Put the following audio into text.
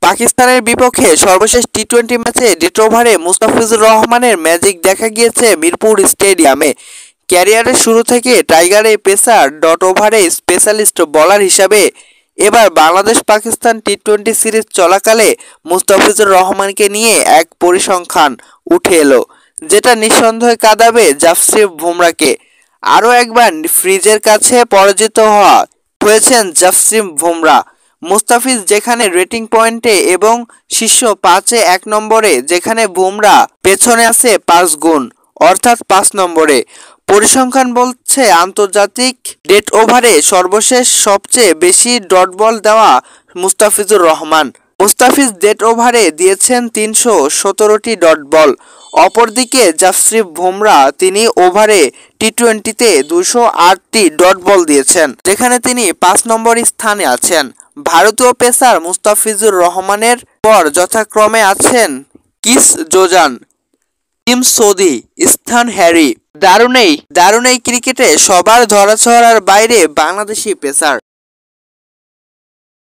পাকিস্তানের বিপক্ষে সর্বশেষ টি-20 ম্যাচে ডেথ ওভারে মুস্তাফিজুর রহমানের ম্যাজিক দেখা গিয়েছে মিরপুর স্টেডিয়ামে। ক্যারিয়ারের শুরু থেকে টাইগার এই পেসার ডট ওভারে স্পেশালিস্ট বোলার হিসাবে এবার বাংলাদেশ-পাকিস্তান টি-20 সিরিজ চলাকালে মুস্তাফিজুর রহমানকে নিয়ে এক পরিসংখ্যান উঠে এলো, যেটা নিঃসন্দেহে কাঁদাবে জাসপ্রীত বুমরাহকে। আরও একবার ফ্রিজের কাছে পরাজিত হয়েছেন জাসপ্রীত বুমরাহ। মুস্তাফিজ যেখানে রেটিং পয়েন্টে এবং শীর্ষ 5-এ 1 নম্বরে, যেখানে বুমরাহ পেছনে আছে 5 গুণ, অর্থাৎ 5 নম্বরে। পরিসংখ্যান বলছে আন্তর্জাতিক ডেথ ওভারে সর্বশেষ সবচেয়ে বেশি ডট বল দেওয়া মুস্তাফিজুর রহমান। মুস্তাফিজ ডেথ ওভারে দিয়েছেন 317টি ডট বল। অপরদিকে জাসপ্রীত বুমরাহ তিনি ওভারে টি-20তে 208টি ডট বল দিয়েছেন, যেখানে তিনি 5 নম্বর স্থানে আছেন। ভারতীয় পেসার মুস্তাফিজুর রহমানের পর যথাক্রমে আছেন ক্রিস জোর্ডান, টিম সৌদি, স্ট্যান হ্যারি। দারুণ এই ক্রিকেটে সবার ধরাছোঁয়ার বাইরে বাংলাদেশি পেসার।